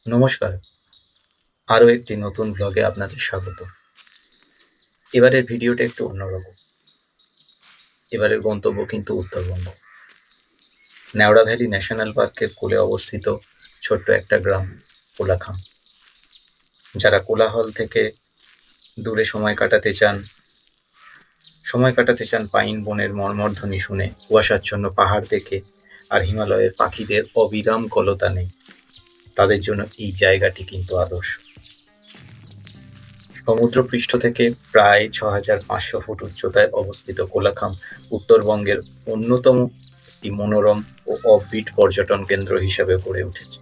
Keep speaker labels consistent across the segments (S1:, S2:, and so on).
S1: নমস্কার। আরো একটি নতুন ভ্লগে আপনাদের স্বাগত। এবারের ভিডিওটা একটু অন্যরকম। এবারের গন্তব্য কিন্তু উত্তরবঙ্গ। নেওড়া ভ্যালি ন্যাশনাল পার্কের কোলে অবস্থিত ছোট্ট একটা গ্রাম কোলাখাম। যারা কোলাহল থেকে দূরে সময় কাটাতে চান পাইন বনের মর্মরধ্বনি শুনে, কুয়াশাচ্ছন্ন পাহাড় দেখে আর হিমালয়ের পাখিদের অবিরাম কলতানে, তাদের জন্য এই জায়গাটি কিন্তু আদর্শ। সমুদ্রপৃষ্ঠ থেকে প্রায় ৬,৫০০ ফুট উচ্চতায় অবস্থিত কোলাখাম উত্তরবঙ্গের অন্যতম একটি মনোরম ও অফবিট পর্যটন কেন্দ্র হিসেবে গড়ে উঠেছে।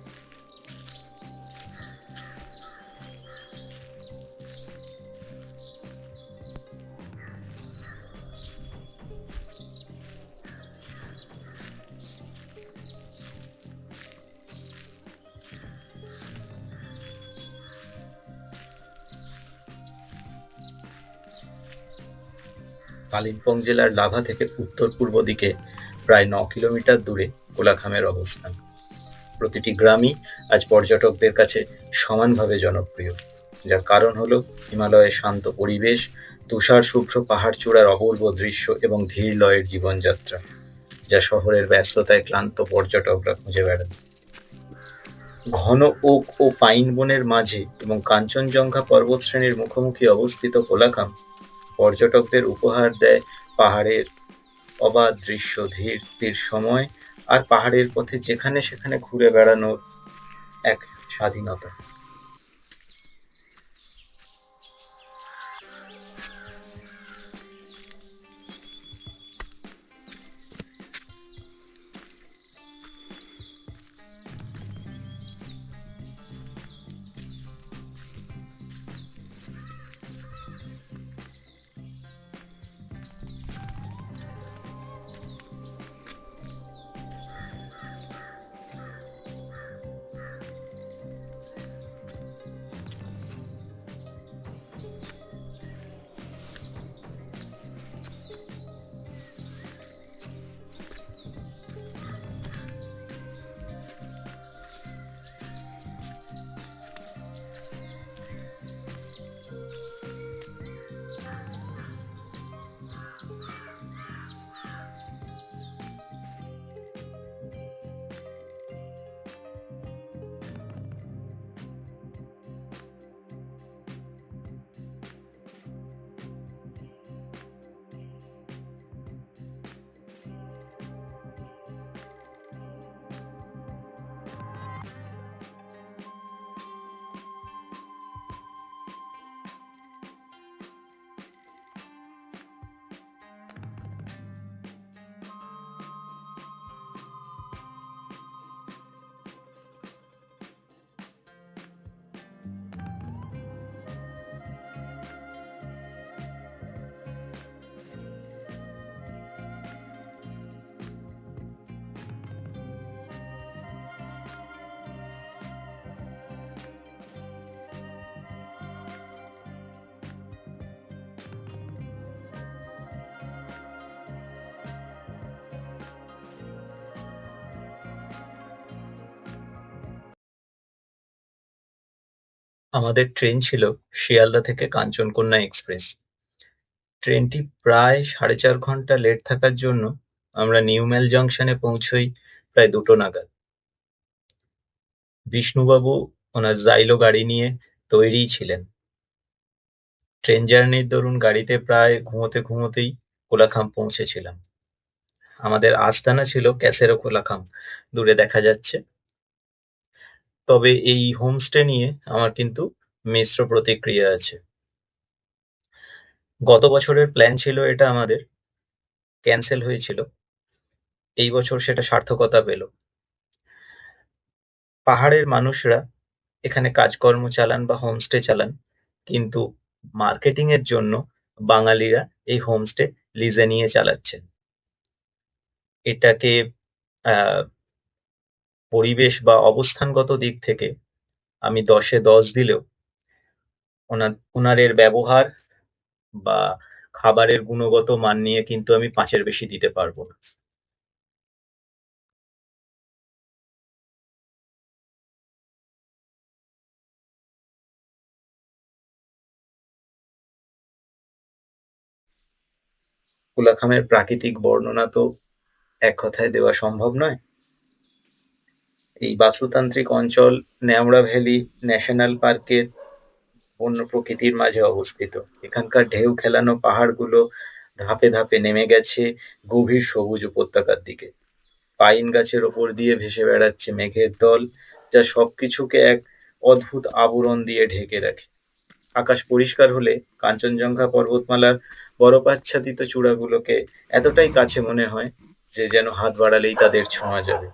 S1: কালিম্পং জেলার লাভা থেকে উত্তর-পূর্ব দিকে প্রায় ৯ কিলোমিটার দূরে কোলাখামের অবস্থান। প্রতিটি গ্রামই আজ পর্যটকদের কাছে সমানভাবে জনপ্রিয়, যার কারণ হল হিমালয়ের শান্ত পরিবেশ, তুষার শুভ্র পাহাড়চূড়ার অপূর্ব দৃশ্য এবং ধীর লয়ের জীবনযাত্রা, যা শহরের ব্যস্ততায় ক্লান্ত পর্যটকরা খুঁজে বেড়ান। ঘন ওক ও পাইন বনের মাঝে এবং কাঞ্চনজঙ্ঘা পর্বতশ্রেণীর মুখোমুখি অবস্থিত কোলাখাম পর্যটকদের উপহার দেয় পাহাড়ের অবাধ দৃশ্য, ধীর স্থির সময় আর পাহাড়ের পথে যেখানে সেখানে ঘুরে বেড়ানোর এক স্বাধীনতা। আমাদের ট্রেন ছিল শিয়ালদা থেকে কাঞ্চনকন্যা এক্সপ্রেস। ট্রেনটি প্রায় ৪.৫ ঘন্টা লেট থাকার জন্য আমরা নিউম্যাল জংশনে পৌঁছই প্রায় ২টো নাগাদ। বিষ্ণুবাবু ওনার জাইলো গাড়ি নিয়ে তৈরিই ছিলেন। ট্রেন জার্নির দরুন গাড়িতে প্রায় ঘুমোতে ঘুমোতেই কোলাখাম পৌঁছেছিলাম। আমাদের আস্তানা ছিল ক্যাসেরো কোলাখাম, দূরে দেখা যাচ্ছে। তবে এই হোমস্টে নিয়ে আমার কিন্তু মিশ্র প্রতিক্রিয়া আছে। গত বছরের প্ল্যান ছিল এটা আমাদের, ক্যান্সেল হয়েছিল। এই বছর সেটা সার্থকতা পেল। পাহাড়ের মানুষরা এখানে কাজকর্ম চালান বা হোমস্টে চালান, কিন্তু মার্কেটিং এর জন্য বাঙালিরা এই হোমস্টে লিজে নিয়ে চালাচ্ছেন। এটাকে আহ, পরিবেশ বা অবস্থানগত দিক থেকে আমি 10-এ 10 দিলেও ওনাদের ব্যবহার বা খাবারের গুণগত মান নিয়ে কিন্তু আমি 5-এর বেশি দিতে পারবো না। কোলাখামের প্রাকৃতিক বর্ণনা তো এক কথায় দেওয়া সম্ভব নয়। এই বাস্তুতান্ত্রিক অঞ্চল ন্যাওড়া ভ্যালি ন্যাশনাল পার্কের বন্য প্রকৃতির মাঝে অবস্থিত। এখানকার ঢেউ খেলানো পাহাড়গুলো ধাপে ধাপে নেমে গেছে গভীর সবুজ উপত্যকার দিকে। পাইন গাছের ওপর দিয়ে ভেসে বেড়াচ্ছে মেঘের দল, যা সবকিছুকে এক অদ্ভুত আবরণ দিয়ে ঢেকে রাখে। আকাশ পরিষ্কার হলে কাঞ্চনজঙ্ঘা পর্বতমালার বরফাচ্ছাদিত চূড়াগুলোকে এতটাই কাছে মনে হয় যে যেন হাত বাড়ালেই তাদের ছোঁয়া যাবে।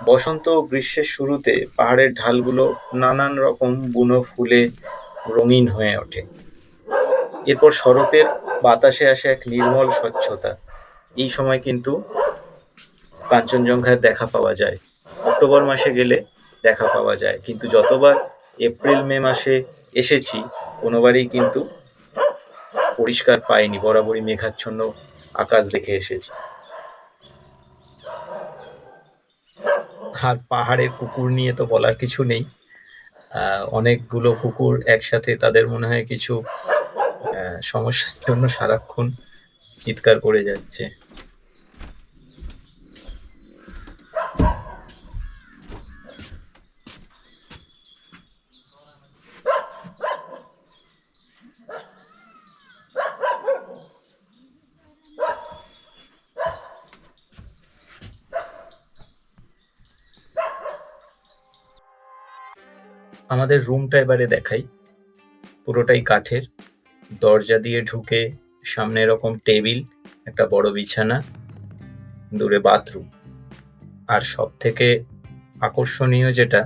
S1: বসন্ত ও গ্রীষ্মের শুরুতে পাহাড়ের ঢালগুলো নানান রকম বুনো ফুলে রঙিন হয়ে ওঠে। এরপর শরতের বাতাসে আসে এক নির্মল স্বচ্ছতা। এই সময় কিন্তু কাঞ্চনজঙ্ঘার দেখা পাওয়া যায়। অক্টোবর মাসে গেলে দেখা পাওয়া যায়, কিন্তু যতবার এপ্রিল মে মাসে এসেছি কোনোবারই কিন্তু পরিষ্কার পাইনি, বরাবরই মেঘাচ্ছন্ন আকাশ দেখে এসেছি। আর পাহাড়ের কুকুর নিয়ে তো বলার কিছু নেই। অনেকগুলো কুকুর একসাথে, তাদের মনে হয় কিছু সমস্যার জন্য সারাক্ষণ চিৎকার করে যাচ্ছে। আমাদের রুমটা এবারে দেখাই। পুরোটাই কাঠের। দরজা দিয়ে ঢুকে সামনে এরকম টেবিল, একটা বড় বিছানা, দূরে বাথরুম। আর সব থেকে আকর্ষণীয় যেটা,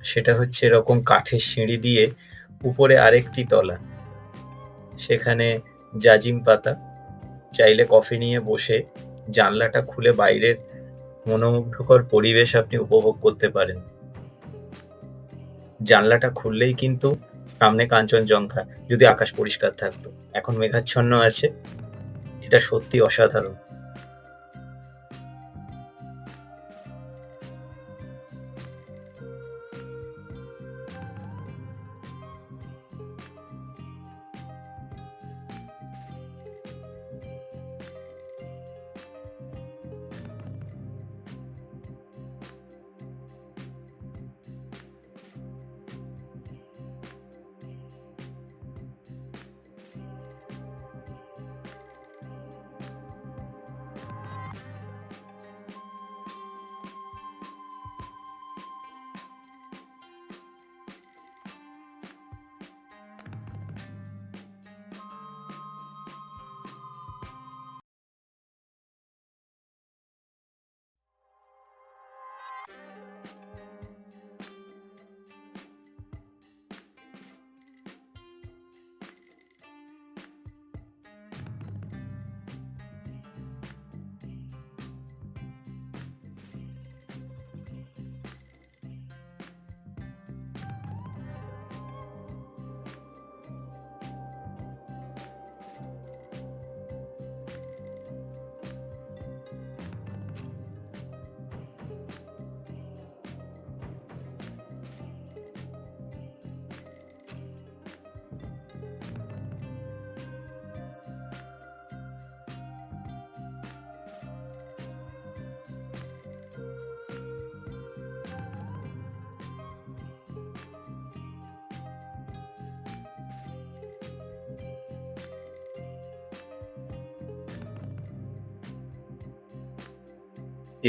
S1: সেটা হচ্ছে এরকম কাঠের সিঁড়ি দিয়ে উপরে আরেকটি তলা, সেখানে জাজিম পাতা। চাইলে কফি নিয়ে বসে জানলাটা খুলে বাইরের মনোমুগ্ধকর পরিবেশ আপনি উপভোগ করতে পারেন। জানলাটা খুললেই কিন্তু সামনে কাঞ্চনজঙ্ঘা, যদি আকাশ পরিষ্কার থাকতো। এখন মেঘাচ্ছন্ন আছে, এটা সত্যি অসাধারণ।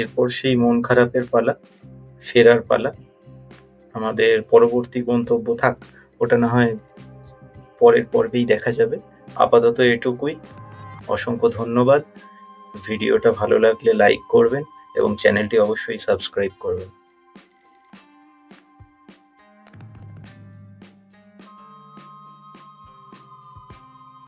S1: এরপর সেই মন খারাপের পালা, ফেরার পালা। আমাদের পরবর্তী গন্তব্য থাক, ওটা না হয় পরের পর্বেই দেখা যাবে। আপাতত এটুকুই। অসংখ্য ধন্যবাদ। ভিডিওটা ভালো লাগলে লাইক করবেন এবং চ্যানেলটি অবশ্যই সাবস্ক্রাইব করবেন।